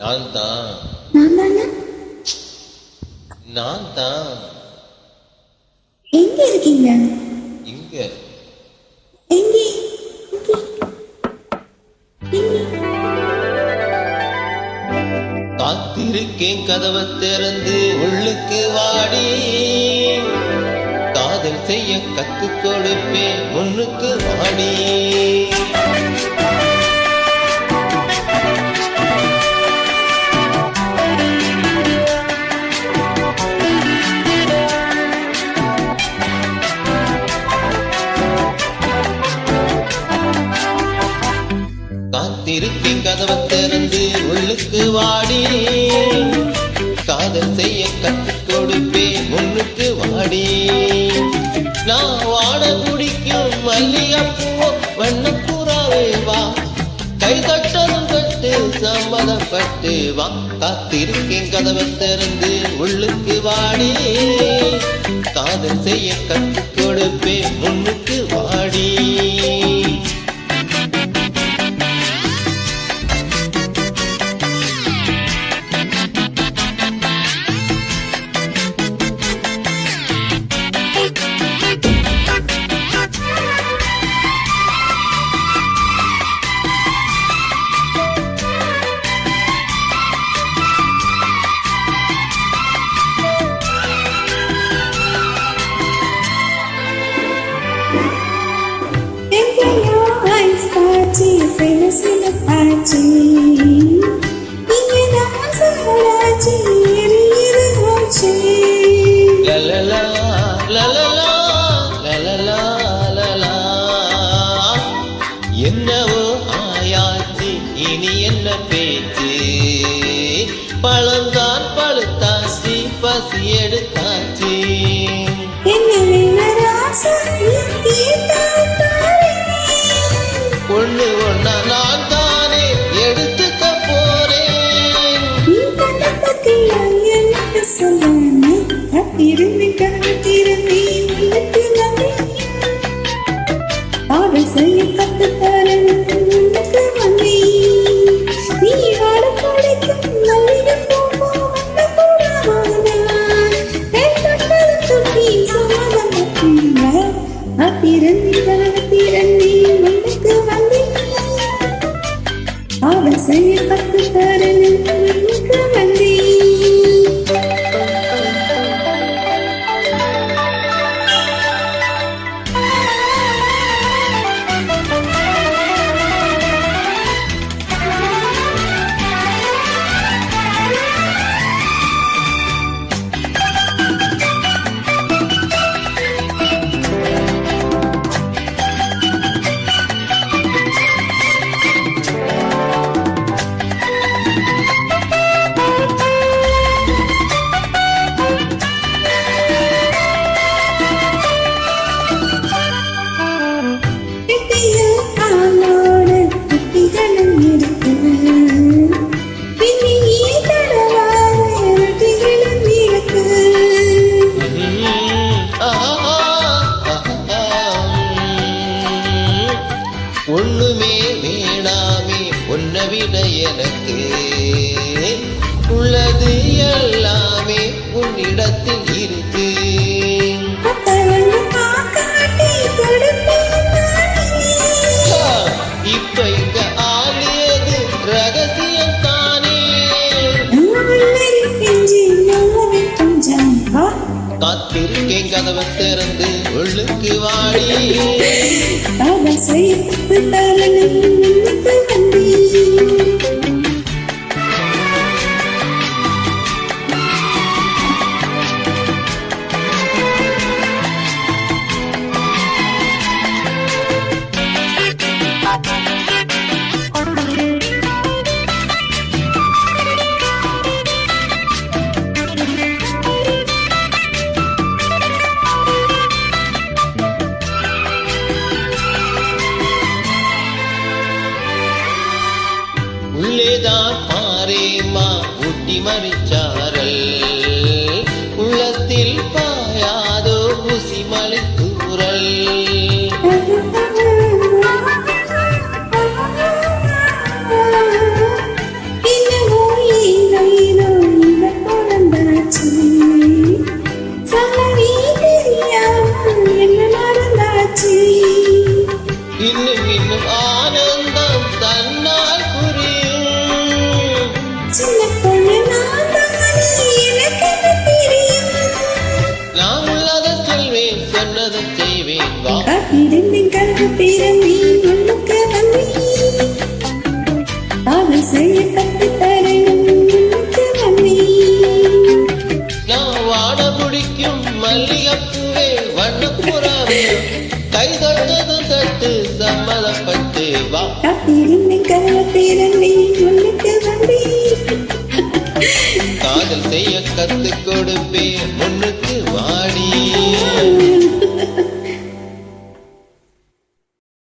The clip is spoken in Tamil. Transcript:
நான் தான். நான் தானே? நான் தான். எங்க இருக்கீங்க? இங்க. எங்கே? காத்திருக்கேன் கதவை திறந்து உள்ளுக்கு வாடி, காதல் செய்ய கத்துக் கொடுப்பேன் முன்னுக்கு வாடி. காத்திருக்கேன் கதவை திறந்து உள்ளுக்கு வாடி, காதல் செய்ய கற்றுக் கொடுப்பேன் முன்னுக்கு வாடி. நான் வாட பிடிக்கும் மல்லிகைப்பூ வண்ணப்புறாவே வா, கை தட்டதும் கட்டு சம்மதப்பட்டு வா. காத்திருக்கேன் கதவை திறந்து உள்ளுக்கு வாடி, காதல் செய்ய கற்றுக் கொடுப்பேன் முன்னுக்கு வாடி. என்னவோ ஆயாச்சு இனி என்ன பேச்சு, பழந்தான் பழுத்தாச்சு பசி எடுத்தாச்சு. ஒண்ணு ஒண்ணா நான் தானே எடுத்துக்க போறேன். செய்ய கத்துத்தரன் உனக்கு வந்தே, நீ வாழ படிக்கும் மல்லிகை பூவோ வந்த கூடவானா, ஏற்பட்டது துட்டி சமாதம் அத்திரந்தி கனவத்திரந்தி உனக்கு வந்தே, அவள் செய்ய கத்துத்தரன் உனக்கு வந்தே. ஒண்ணுமே வேணாமே உன்னை விட எனக்கு, உள்ளது எல்லாமே உன்னிடத்தில் இருக்கு. இப்ப இங்க ஆளியது ரகசியம் தானே. காத்திருக்கேன் கதவை திறந்து உள்ளுக்கு வாடி, பிடிக்கும் மல்லிகைப்பூவே வண்ணப்புறாவே கை தொட்டதும் தட்டு சம்மதப்பட்டு வா காத்திருந்தேன் கனவத்திரண்டேன் உனக்கு வந்தேன் காதல் செய்ய கத்து கொடுப்பேன் முன்னுக்கு வாடி